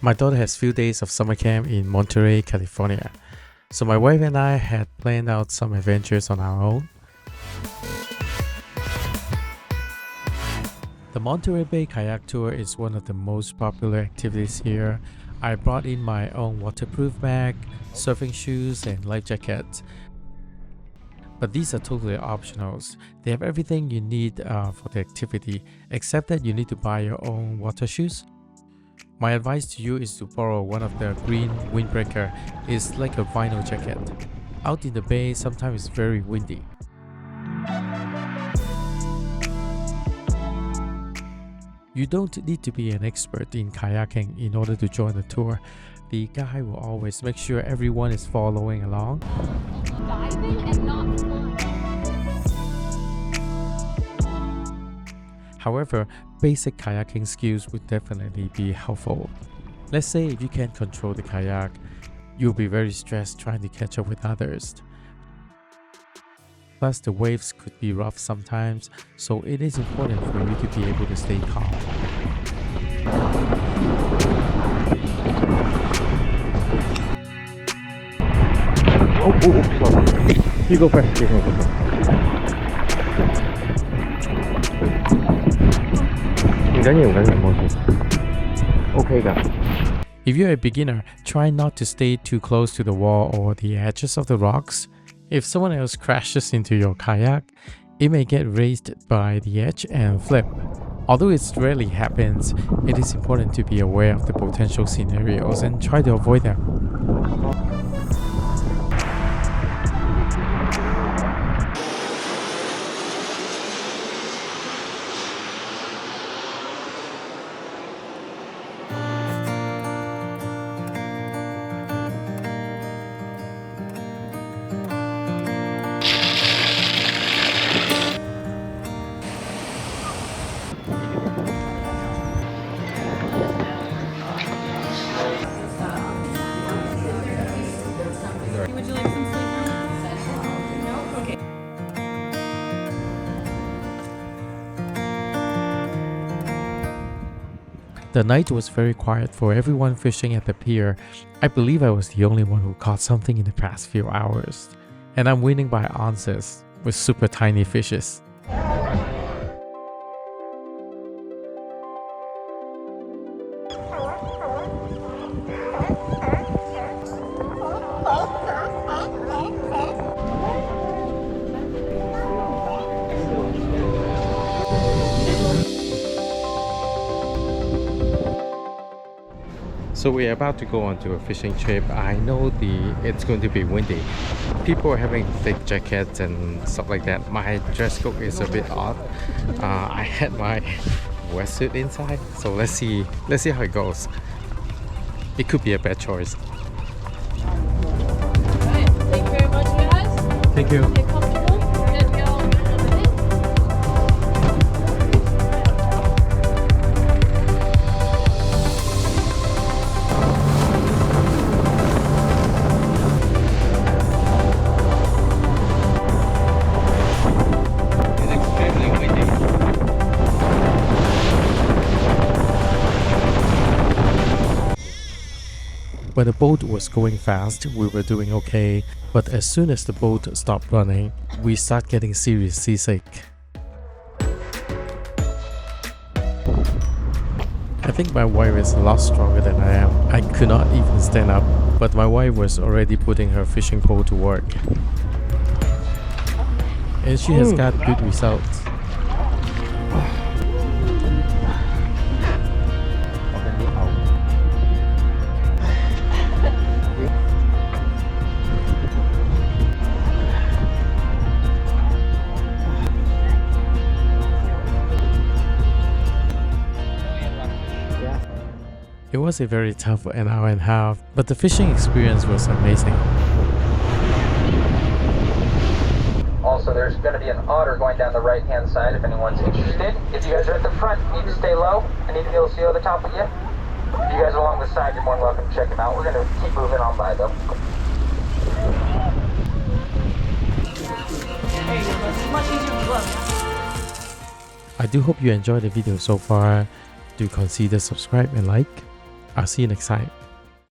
My daughter has few days of summer camp in Monterey, California. So my wife and I had planned out some adventures on our own. The Monterey Bay Kayak Tour is one of the most popular activities here. I brought in my own waterproof bag, surfing shoes, and life jackets. But these are totally optionals. They have everything you need for the activity, except that you need to buy your own water shoes. My advice to you is to borrow one of the green windbreaker. It's like a vinyl jacket. Out in the bay, sometimes it's very windy. You don't need to be an expert in kayaking in order to join the tour. The guide will always make sure everyone is following along. Diving and not flying. However, basic kayaking skills would definitely be helpful. Let's say if you can't control the kayak, you'll be very stressed trying to catch up with others. Plus, the waves could be rough sometimes, so it is important for you to be able to stay calm. Sorry. You go first. You go first. Okay, guys. If you're a beginner, try not to stay too close to the wall or the edges of the rocks. If someone else crashes into your kayak, it may get raised by the edge and flip. Although it rarely happens, it is important to be aware of the potential scenarios and try to avoid them. Would you like some sleep? No? Okay. The night was very quiet for everyone fishing at the pier. I believe I was the only one who caught something in the past few hours. And I'm winning by ounces with super tiny fishes. So we're about to go on to a fishing trip. I know it's going to be windy. People are having thick jackets and stuff like that. My dress code is a bit odd. I had my wetsuit inside, so let's see how it goes. It could be a bad choice. Alright, thank you very much, guys. Thank you. Get comfortable. We're good to go in a minute. When the boat was going fast, we were doing okay, but as soon as the boat stopped running, we start getting serious seasick. I think my wife is a lot stronger than I am. I could not even stand up, but my wife was already putting her fishing pole to work. And she has got good results. It was a very tough an hour and a half, but the fishing experience was amazing. Also, there's going to be an otter going down the right-hand side if anyone's interested. If you guys are at the front, you need to stay low. I need to be able to see over the top of you. If you guys are along the side, you're more than welcome to check him out. We're going to keep moving on by, though. It's much easier with gloves. I do hope you enjoyed the video so far. Do consider subscribe and like. I'll see you next time.